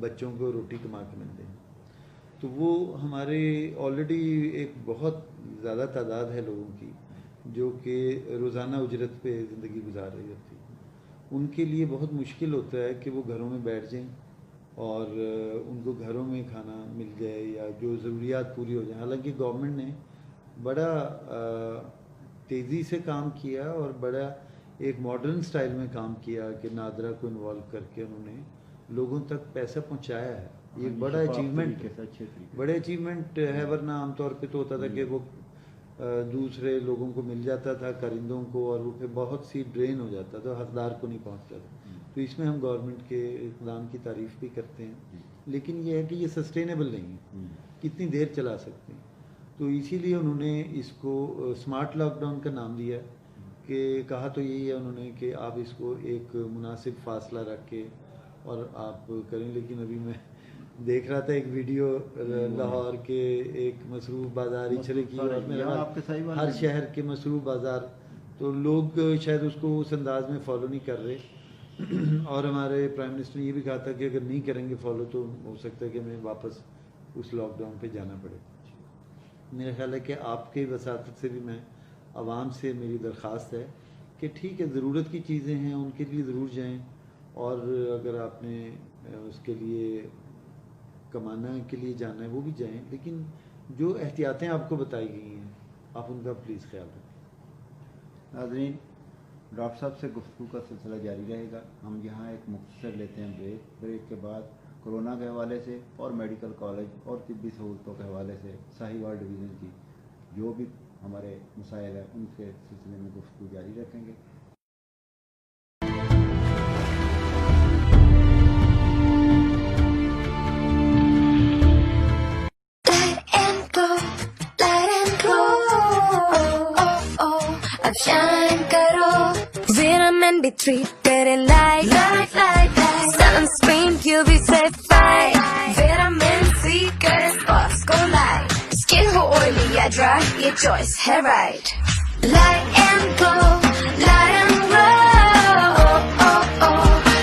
بچوں کو روٹی کما کے مل جائے. تو وہ ہمارے آلریڈی ایک بہت زیادہ تعداد ہے لوگوں کی جو کہ روزانہ اجرت پہ زندگی گزار رہی ہوتی ہے. ان کے لیے بہت مشکل ہوتا ہے کہ وہ گھروں میں بیٹھ جائیں اور ان کو گھروں میں کھانا مل جائے یا جو ضروریات پوری ہو جائیں. حالانکہ گورنمنٹ نے بڑا تیزی سے کام کیا اور بڑا ایک ماڈرن سٹائل میں کام کیا کہ نادرا کو انوالو کر کے انہوں نے لوگوں تک پیسہ پہنچایا ہے. یہ بڑا اچیومنٹ ہے. ورنہ عام طور پہ تو ہوتا تھا کہ وہ دوسرے لوگوں کو مل جاتا تھا, کارندوں کو, اور وہ پھر بہت سی ڈرین ہو جاتا تھا, حقدار کو نہیں پہنچتا تھا. تو اس میں ہم گورنمنٹ کے اقدام کی تعریف بھی کرتے ہیں, لیکن یہ ہے کہ یہ سسٹینیبل نہیں ہے, کتنی دیر چلا سکتے ہیں. تو اسی لیے انہوں نے اس کو اسمارٹ لاک ڈاؤن کا نام دیا کہ کہا تو یہی ہے انہوں نے کہ آپ اس کو ایک مناسب فاصلہ رکھ کے اور آپ کریں. لیکن ابھی میں دیکھ رہا تھا ایک ویڈیو لاہور کے ایک مصروف بازار اچھلے کی, اور ہر شہر کے مصروف بازار, تو لوگ شاید اس کو اس انداز میں فالو نہیں کر رہے. اور ہمارے پرائم منسٹر نے یہ بھی کہا تھا کہ اگر نہیں کریں گے فالو تو ہو سکتا ہے کہ ہمیں واپس اس لاک ڈاؤن پہ جانا پڑے. میرا خیال ہے کہ آپ کی وساطت سے بھی میں عوام سے میری درخواست ہے کہ ٹھیک ہے, ضرورت کی چیزیں ہیں ان کے لیے ضرور جائیں, اور اگر آپ نے اس کے لیے کمانا کے لیے جانا ہے وہ بھی جائیں, لیکن جو احتیاطیں آپ کو بتائی گئی ہیں آپ ان کا پلیز خیال رکھیں. ناظرین, ڈاکٹر صاحب سے گفتگو کا سلسلہ جاری رہے گا. ہم یہاں ایک مختصر لیتے ہیں بریک کے بعد کورونا کے حوالے سے اور میڈیکل کالج اور طبی سہولتوں کے حوالے سے ساہیوال ڈویژن کی جو بھی ہمارے مسائل ہیں ان کے سلسلے میں گفتگو جاری رکھیں گے. Vitamin B3, better light. Sunscreen, UV certified. Vitamin C, girl, sparks go light. Skin ho oily ya dry, your choice, hair right. Light and glow, light and glow.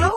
glow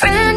Friend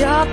job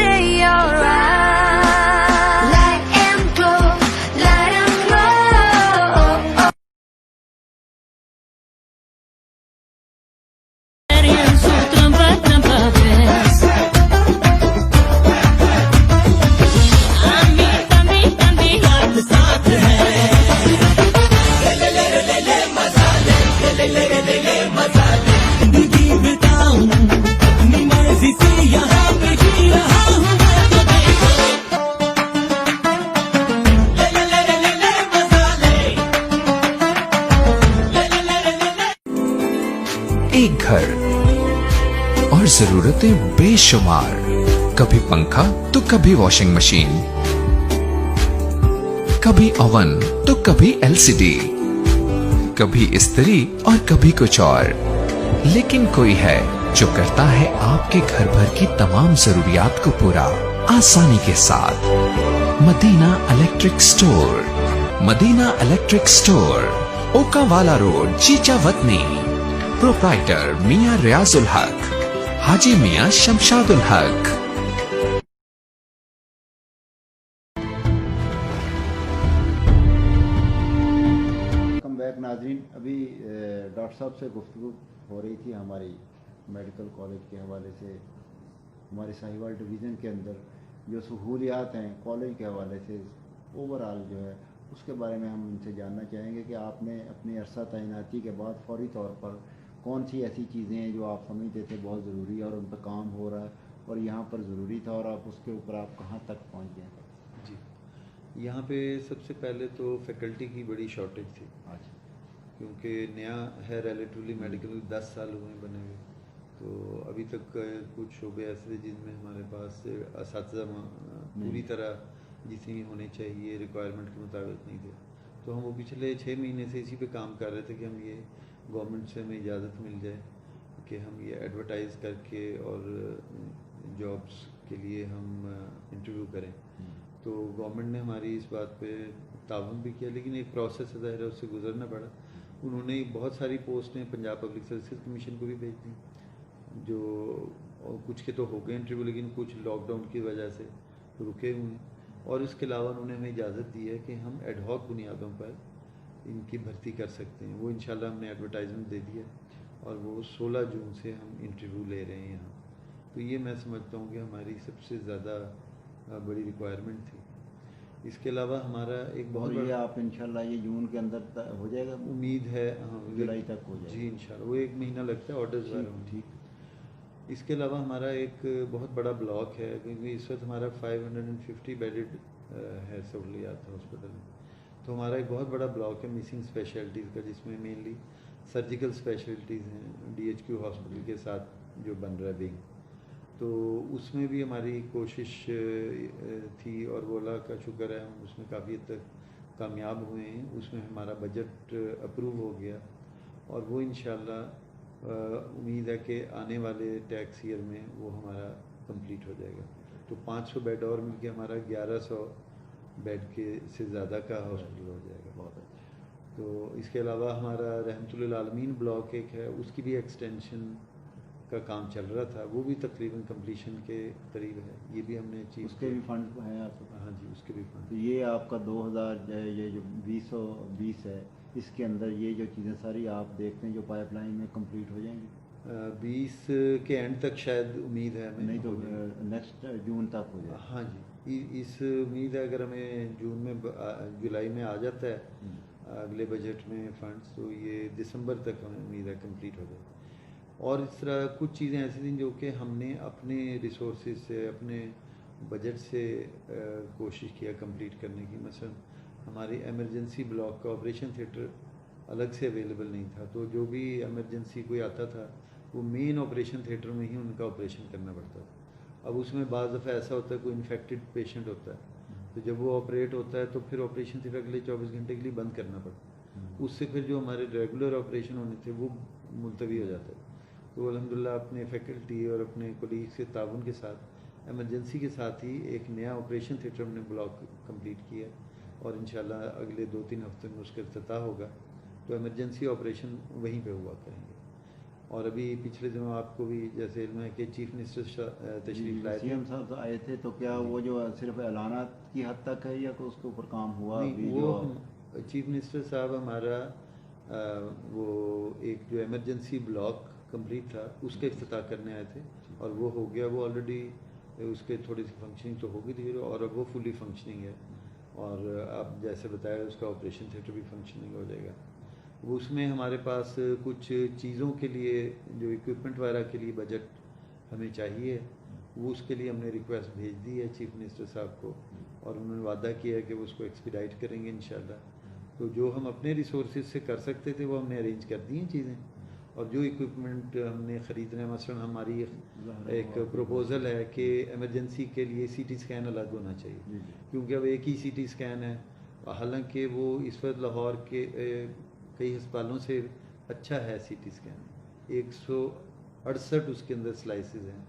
day alright. ایک گھر اور ضرورتیں بے شمار, کبھی پنکھا تو کبھی واشنگ مشین, کبھی اوون تو کبھی LCD, کبھی استری اور کبھی کچھ اور. لیکن کوئی ہے جو کرتا ہے آپ کے گھر بھر کی تمام ضروریات کو پورا آسانی کے ساتھ. مدینہ الیکٹرک سٹور. مدینہ الیکٹرک سٹور, اوکا والا روڈ, چیچا وطنی. پروپرائٹر میاں ریاض الحق, حاجی میاں شمشاد الحق. کم بیک ناظرین, ابھی ڈاکٹر صاحب سے گفتگو ہو رہی تھی ہماری میڈیکل کالج کے حوالے سے. ہمارے ساہیوال ڈویژن کے اندر جو سہولیات ہیں کالج کے حوالے سے اوور آل جو ہے اس کے بارے میں ہم ان سے جاننا چاہیں گے کہ آپ نے اپنی عرصہ تعیناتی کے بعد فوری طور پر کون سی ایسی چیزیں ہیں جو آپ سمجھتے تھے بہت ضروری ہے اور ان پہ کام ہو رہا ہے اور یہاں پر ضروری تھا, اور آپ اس کے اوپر آپ کہاں تک پہنچ گئے ہیں؟ جی, یہاں پہ سب سے پہلے تو فیکلٹی کی بڑی شارٹیج تھی. اچھا. کیونکہ نیا ہے ریلیٹیولی میڈیکل 10 سال ہوئے بنے ہوئے, تو ابھی تک کچھ شعبے ایسے تھے جن میں ہمارے پاس اساتذہ پوری طرح جتنی ہونے چاہیے ریکوائرمنٹ کے مطابق نہیں تھے. تو ہم وہ پچھلے 6 مہینے سے اسی پہ کام کر رہے تھے کہ ہم یہ گورنمنٹ سے ہمیں اجازت مل جائے کہ ہم یہ ایڈورٹائز کر کے اور جابس کے لیے ہم انٹرویو کریں. تو گورنمنٹ نے ہماری اس بات پہ تعاون بھی کیا، لیکن ایک پروسیس ظاہر ہے اس سے گزرنا پڑا. انہوں نے بہت ساری پوسٹیں پنجاب پبلک سروسز کمیشن کو بھی بھیج دیں، جو کچھ کے تو ہو گئے انٹرویو، لیکن کچھ لاک ڈاؤن کی وجہ سے رکے ہوئے ہیں. اور اس کے علاوہ انہوں نے ہمیں اجازت دی ہے کہ ہم ایڈ ہاک بنیادوں پر ان کی بھرتی کر سکتے ہیں. وہ انشاءاللہ ہم نے ایڈورٹائزمنٹ دے دیا اور وہ 16 جون سے ہم انٹرویو لے رہے ہیں یہاں. تو یہ میں سمجھتا ہوں کہ ہماری سب سے زیادہ بڑی ریکوائرمنٹ تھی. اس کے علاوہ ہمارا ایک بہت یہ آپ انشاءاللہ یہ جون کے اندر ہو جائے گا، امید ہے ہاں جولائی تک ہو جائے گا. جی انشاءاللہ، وہ 1 مہینہ لگتا ہے آرڈرز وغیرہ ہونے. ٹھیک. اس کے علاوہ ہمارا ایک بہت بڑا بلاک ہے، کیونکہ اس وقت ہمارا 550 بیڈڈ ہے سہولیات ہاسپٹل میں. تو ہمارا ایک بہت بڑا بلاک ہے مسنگ اسپیشلٹیز کا، جس میں مینلی سرجیکل اسپیشلٹیز ہیں DHQ ہاسپٹل کے ساتھ جو بن رہا ہے ونگ. تو اس میں بھی ہماری کوشش تھی اور وہ اللہ کا شکر ہے ہم اس میں کافی حد تک کامیاب ہوئے ہیں. اس میں ہمارا بجٹ اپروو ہو گیا اور وہ انشاءاللہ امید ہے کہ آنے والے ٹیکس ایئر میں وہ ہمارا کمپلیٹ ہو جائے گا. تو 500 بیڈ اور مل کے ہمارا 1100 بیڈ کے سے زیادہ کا ہاسپٹل ہو جائے گا. بہت اچھا. تو اس کے علاوہ ہمارا رحمت للعالمین بلاک ایک ہے، اس کی بھی ایکسٹینشن کا کام چل رہا تھا، وہ بھی تقریباً کمپلیشن کے قریب ہے. یہ بھی ہم نے اچیو اس کے بھی فنڈ ہیں آپ کے پاس؟ ہاں جی، اس کے بھی فنڈ. تو یہ آپ کا 2000 یہ جو 2020 ہے، اس کے اندر یہ جو چیزیں ساری آپ دیکھتے ہیں جو پائپ لائن میں کمپلیٹ ہو جائیں گی؟ 20 کے اینڈ تک شاید امید ہے ہمیں. نہیں تو نیکسٹ جون تک ہو جائے. ہاں جی، اس امید ہے اگر ہمیں جون میں جولائی میں آ جاتا ہے اگلے بجٹ میں فنڈس، تو یہ دسمبر تک ہمیں امید ہے کمپلیٹ ہو جائے. اور اس طرح کچھ چیزیں ایسی تھیں جو کہ ہم نے اپنے ریسورسز سے، اپنے بجٹ سے کوشش کیا کمپلیٹ کرنے کی. مثلا ہماری ایمرجنسی بلاک کا آپریشن تھیٹر الگ سے اویلیبل نہیں تھا، تو جو بھی ایمرجنسی کوئی آتا تھا وہ مین آپریشن تھیٹر میں ہی ان کا آپریشن کرنا پڑتا تھا. اب اس میں بعض دفعہ ایسا ہوتا ہے کوئی انفیکٹڈ پیشنٹ ہوتا ہے، تو جب وہ آپریٹ ہوتا ہے تو پھر آپریشن تھیٹر اگلے 24 گھنٹے کے لیے بند کرنا پڑتا ہے. اس سے پھر جو ہمارے ریگولر آپریشن ہونے تھے وہ ملتوی ہو جاتا ہے. تو الحمدللہ اپنے فیکلٹی اور اپنے کولیگس کے تعاون کے ساتھ ایمرجنسی کے ساتھ ہی ایک نیا آپریشن تھیٹر ہم نے بلاک کمپلیٹ کیا، اور انشاءاللہ اگلے 2-3 ہفتے میں اس کا افتتاح ہوگا. تو ایمرجنسی آپریشن وہیں پہ ہوا کریں گے. اور ابھی پچھلے دنوں آپ کو بھی جیسے علم ہے کہ چیف منسٹر تشریف لائے تھے. CM صاحب آئے تھے، تو کیا وہ جو صرف اعلانات کی حد تک ہے یا کہ اس کے اوپر کام ہوا؟ وہ چیف منسٹر صاحب ہمارا وہ ایک جو ایمرجنسی بلاک کمپلیٹ تھا اس کا افتتاح کرنے آئے تھے، اور وہ ہو گیا. وہ آلریڈی اس کے تھوڑی سی فنکشننگ تو ہو گئی تھی، اور اب وہ فلی فنکشننگ ہے. اور اب جیسے بتایا اس کا آپریشن تھیٹر بھی فنکشننگ ہو جائے گا. وہ اس میں ہمارے پاس کچھ چیزوں کے لیے جو اکوپمنٹ وغیرہ کے لیے بجٹ ہمیں چاہیے، وہ اس کے لیے ہم نے ریکویسٹ بھیج دی ہے چیف منسٹر صاحب کو، اور انہوں نے وعدہ کیا ہے کہ وہ اس کو ایکسپیڈائٹ کریں گے انشاءاللہ. تو جو ہم اپنے ریسورسز سے کر سکتے تھے وہ ہم نے ارینج کر دی ہیں چیزیں. اور جو اکوپمنٹ ہم نے خریدنا ہے، مثلا ہماری ایک پروپوزل ہے کہ ایمرجنسی کے لیے CT اسکین الگ ہونا چاہیے، کیونکہ اب ایک ہی CT اسکین ہے. حالانکہ وہ اس وقت لاہور کے کئی ہسپتالوں سے اچھا ہے CT اسکین. 168 اس کے اندر سلائسز ہیں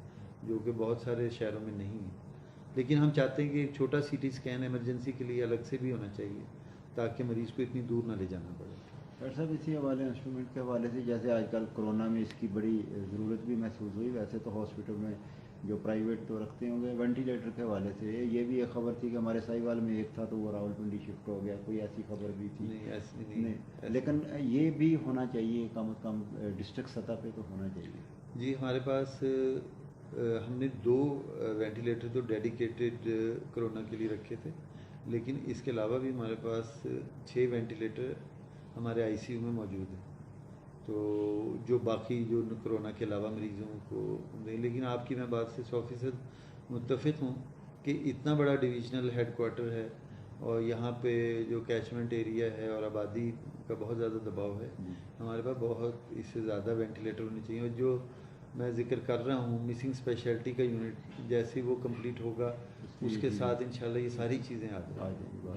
جو کہ بہت سارے شہروں میں نہیں ہیں. لیکن ہم چاہتے ہیں کہ ایک چھوٹا CT اسکین ایمرجنسی کے لیے الگ سے بھی ہونا چاہیے، تاکہ مریض کو اتنی دور نہ لے جانا پڑے. ڈاکٹر صاحب اسی حوالے انسٹرومنٹ کے حوالے سے، جیسے آج کل کرونا میں اس کی بڑی ضرورت بھی محسوس ہوئی، ویسے تو ہاسپٹل میں جو پرائیویٹ تو رکھتے ہوں گے، وینٹیلیٹر کے حوالے سے یہ بھی ایک خبر تھی کہ ہمارے ساہیوال میں ایک تھا تو وہ راولپنڈی شفٹ ہو گیا، کوئی ایسی خبر بھی تھی؟ نہیں، ایسی نہیں. لیکن یہ بھی ہونا چاہیے، کم از کم ڈسٹرکٹ سطح پہ تو ہونا چاہیے. جی ہمارے پاس ہم نے 2 وینٹیلیٹر تو ڈیڈیکیٹڈ کرونا کے لیے رکھے تھے، لیکن اس کے علاوہ بھی ہمارے پاس 6 وینٹیلیٹر ہمارے ICU میں موجود ہیں. تو جو باقی جو کرونا کے علاوہ مریضوں کو دیں. لیکن آپ کی میں بات سے 100% متفق ہوں کہ اتنا بڑا ڈویژنل ہیڈ کوارٹر ہے، اور یہاں پہ جو کیچمنٹ ایریا ہے اور آبادی کا بہت زیادہ دباؤ ہے. ہمارے پاس بہت اس سے زیادہ وینٹیلیٹر ہونے چاہیے. اور جو میں ذکر کر رہا ہوں مسنگ اسپیشلٹی کا یونٹ، جیسے وہ کمپلیٹ ہوگا اس کے ساتھ انشاءاللہ یہ ساری چیزیں آ جائیں گی.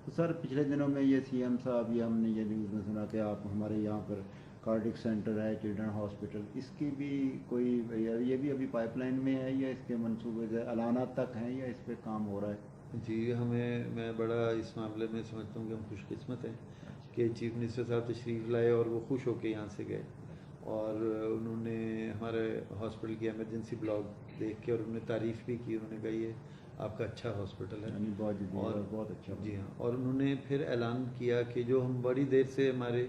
تو سر پچھلے دنوں میں یہ CM صاحب، یہ ہم نے یہ نیوز میں سنا کہ آپ ہمارے یہاں پر کارڈک سینٹر ہے، چلڈرن ہاسپٹل، اس کی بھی کوئی یہ بھی ابھی پائپ لائن میں ہے یا اس کے منصوبے سے اعلانات تک ہیں یا اس پہ کام ہو رہا ہے؟ جی میں بڑا اس معاملے میں سمجھتا ہوں کہ ہم خوش قسمت ہیں کہ چیف منسٹر صاحب تشریف لائے اور وہ خوش ہو کے یہاں سے گئے، اور انہوں نے ہمارے ہاسپٹل کی ایمرجنسی بلاک دیکھ کے اور انہوں نے تعریف بھی کی، انہوں نے کہا یہ آپ کا اچھا ہاسپٹل ہے، بہت اچھا. جی ہاں. اور انہوں نے پھر اعلان کیا کہ جو ہم بڑی دیر سے ہمارے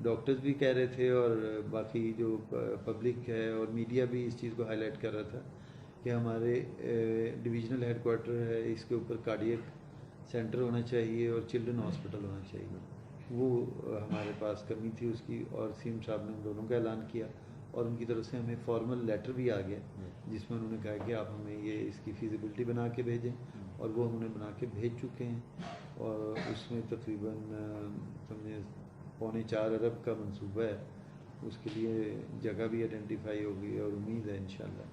ڈاکٹرز بھی کہہ رہے تھے اور باقی جو پبلک ہے اور میڈیا بھی اس چیز کو ہائی لائٹ کر رہا تھا کہ ہمارے ڈویژنل ہیڈ کوارٹر ہے اس کے اوپر کارڈیک سینٹر ہونا چاہیے اور چلڈرن ہاسپٹل ہونا چاہیے. وہ ہمارے پاس کمی تھی اس کی، اور سی ایم صاحب نے ان دونوں کا اعلان کیا اور ان کی طرف سے ہمیں فارمل لیٹر بھی آ گیا جس میں انہوں نے کہا کہ آپ ہمیں یہ اس کی فیزیبلٹی بنا کے بھیجیں، اور وہ ہم نے بنا کے بھیج چکے ہیں. اور اس میں تقریباً 4.25 ارب کا منصوبہ ہے، اس کے لیے جگہ بھی آئیڈینٹیفائی ہوگی اور امید ہے انشاءاللہ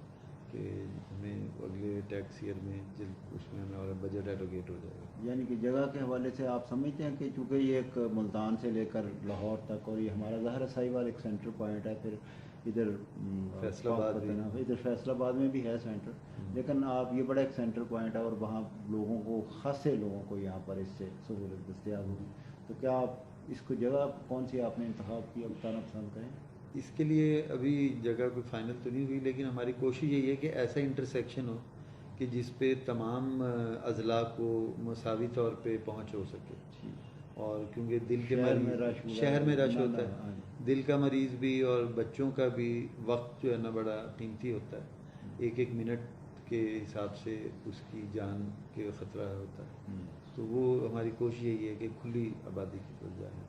کہ ہمیں اگلے ٹیکس ایئر میں جلد اس میں ہمارا بجٹ ایلوکیٹ ہو جائے گا. یعنی کہ جگہ کے حوالے سے آپ سمجھتے ہیں کہ چونکہ یہ ایک ملتان سے لے کر لاہور تک اور یہ ہمارا ظاہر ساہیوال ایک سینٹر پوائنٹ ہے، پھر ادھر فیصل آباد بھی، ادھر فیصل آباد میں بھی ہے سینٹر، لیکن آپ یہ بڑا ایک سینٹر پوائنٹ ہے اور وہاں لوگوں کو خاصے لوگوں کو یہاں پر اس سے سہولت دستیاب ہوگی. تو کیا آپ اس کو جگہ کون سی آپ نے انتخاب کی بتانا پسند کریں؟ اس کے لیے ابھی جگہ کوئی فائنل تو نہیں ہوئی، لیکن ہماری کوشش یہی ہے کہ ایسا انٹرسیکشن ہو کہ جس پہ تمام اضلاع کو مساوی طور پہ پہنچ ہو سکے. اور کیونکہ دل کے شہر میں رش ہوتا ہے، دل کا مریض بھی اور بچوں کا بھی وقت جو ہے نا بڑا قیمتی ہوتا ہے، ایک منٹ کے حساب سے اس کی جان کے خطرہ ہوتا ہے. تو وہ ہماری کوشش یہی ہے کہ کھلی آبادی کی طرف جائیں.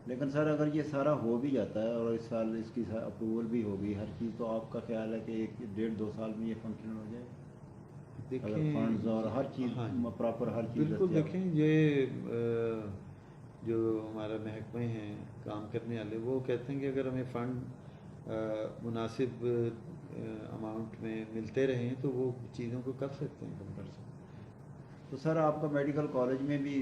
لیکن سر اگر یہ سارا ہو بھی جاتا ہے اور اس سال اس کی اپروول بھی ہوگی ہر چیز، تو آپ کا خیال ہے کہ 1.5-2 سال میں یہ فنکشنل ہو جائے؟ دیکھیں فنڈز اور ہر چیز پراپر ہر چیز بالکل. دیکھیں یہ جو ہمارا محکمے ہیں کام کرنے والے، وہ کہتے ہیں کہ اگر ہمیں فنڈ مناسب اماؤنٹ میں ملتے رہیں تو وہ چیزوں کو کر سکتے ہیں، کم کر سکتے ہیں. تو سر آپ کا میڈیکل کالج میں بھی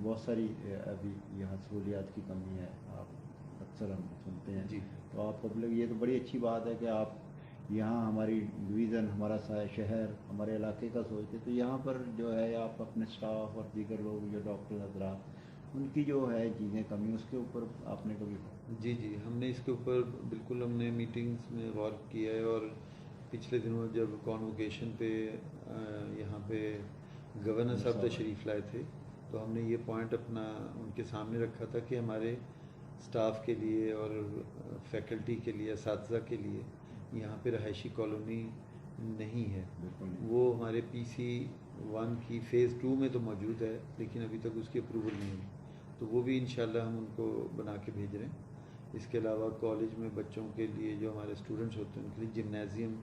بہت ساری ابھی یہاں سہولیات کی کمی ہے، آپ اکثر ہم سنتے ہیں. جی. تو آپ پبلک، یہ تو بڑی اچھی بات ہے کہ آپ یہاں ہماری ڈویژن، ہمارا شہر، ہمارے علاقے کا سوچتے. تو یہاں پر جو ہے آپ اپنے اسٹاف اور دیگر لوگ جو ڈاکٹر حضرات، ان کی جو ہے چیزیں کمی، اس کے اوپر آپ نے کبھی؟ جی ہم نے اس کے اوپر بالکل ہم نے میٹنگز میں غور کیا ہے، اور پچھلے دنوں جب کانوکیشن پہ یہاں پہ گورنر صاحب تشریف لائے تھے تو ہم نے یہ پوائنٹ اپنا ان کے سامنے رکھا تھا کہ ہمارے اسٹاف کے لیے اور فیکلٹی کے لیے، اساتذہ کے لیے یہاں پہ رہائشی کالونی نہیں ہے. وہ ہمارے PC-1 کی فیز 2 میں تو موجود ہے لیکن ابھی تک اس کی اپروول نہیں ہوئی، تو وہ بھی انشاءاللہ ہم ان کو بنا کے بھیج رہے ہیں. اس کے علاوہ کالج میں بچوں کے لیے جو ہمارے اسٹوڈنٹس ہوتے ہیں ان کے لیے جمنازیم،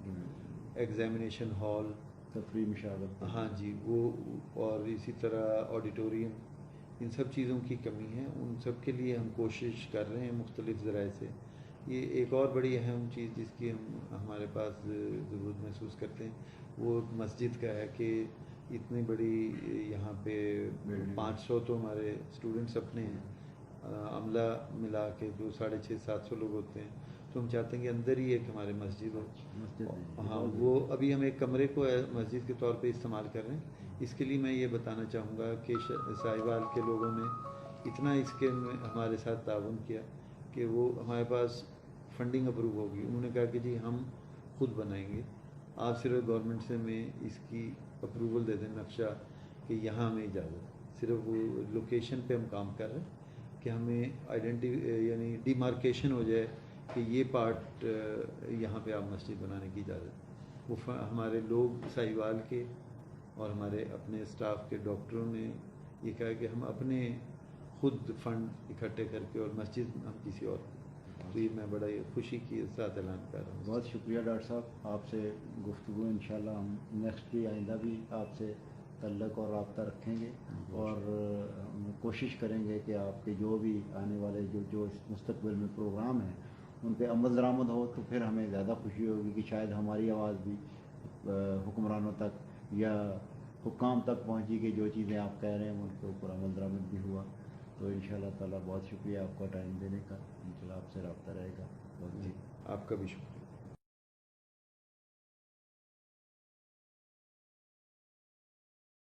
ایگزامینیشن ہال، تفریح مشاغل، ہاں جی وہ، اور اسی طرح آڈیٹوریم، ان سب چیزوں کی کمی ہے. ان سب کے لیے ہم کوشش کر رہے ہیں مختلف ذرائع سے. یہ ایک اور بڑی اہم چیز جس کی ہمارے پاس ضرورت محسوس کرتے ہیں وہ مسجد کا ہے کہ اتنی بڑی یہاں پہ 500 تو ہمارے اسٹوڈنٹس اپنے ہیں، عملہ ملا کے جو 650-700 لوگ ہوتے ہیں، تو ہم چاہتے ہیں کہ اندر ہی ایک ہمارے مسجد ہو. ہاں وہ ابھی ہم ایک کمرے کو مسجد کے طور پہ استعمال کر رہے ہیں. اس کے لیے میں یہ بتانا چاہوں گا کہ ساہیوال کے لوگوں نے اتنا اس کے ہمارے ساتھ تعاون کیا کہ وہ ہمارے پاس فنڈنگ اپروو ہوگی. انہوں نے کہا کہ جی ہم خود بنائیں گے، آپ صرف گورنمنٹ سے ہمیں اس کی اپروول دے دیں، نقشہ کہ یہاں ہمیں اجازت، صرف وہ لوکیشن پہ ہم کام کر رہے ہیں کہ ہمیں یعنی ڈیمارکیشن ہو جائے کہ یہ پارٹ یہاں پہ آپ مسجد بنانے کی اجازت. وہ ہمارے لوگ ساہیوال کے اور ہمارے اپنے اسٹاف کے ڈاکٹروں نے یہ کہا کہ ہم اپنے خود فنڈ اکٹھے کر کے اور مسجد ہم کسی اور، تو یہ میں بڑا خوشی کے ساتھ اعلان کر رہا ہوں. بہت شکریہ ڈاکٹر صاحب، آپ سے گفتگو انشاءاللہ ہم نیکسٹ بھی آئندہ بھی آپ سے تعلق اور رابطہ رکھیں گے اور کوشش کریں گے کہ آپ کے جو بھی آنے والے جو مستقبل میں پروگرام ہیں ان پہ عمل درآمد ہو. تو پھر ہمیں زیادہ خوشی ہوگی کہ شاید ہماری آواز بھی حکمرانوں تک یا حکام تک پہنچی کہ جو چیزیں آپ کہہ رہے ہیں ان کے اوپر عمل درآمد بھی ہوا. تو انشاءاللہ تعالیٰ بہت شکریہ آپ کا ٹائم دینے کا، انشاءاللہ آپ سے رابطہ رہے گا. جی آپ کا بھی شکریہ.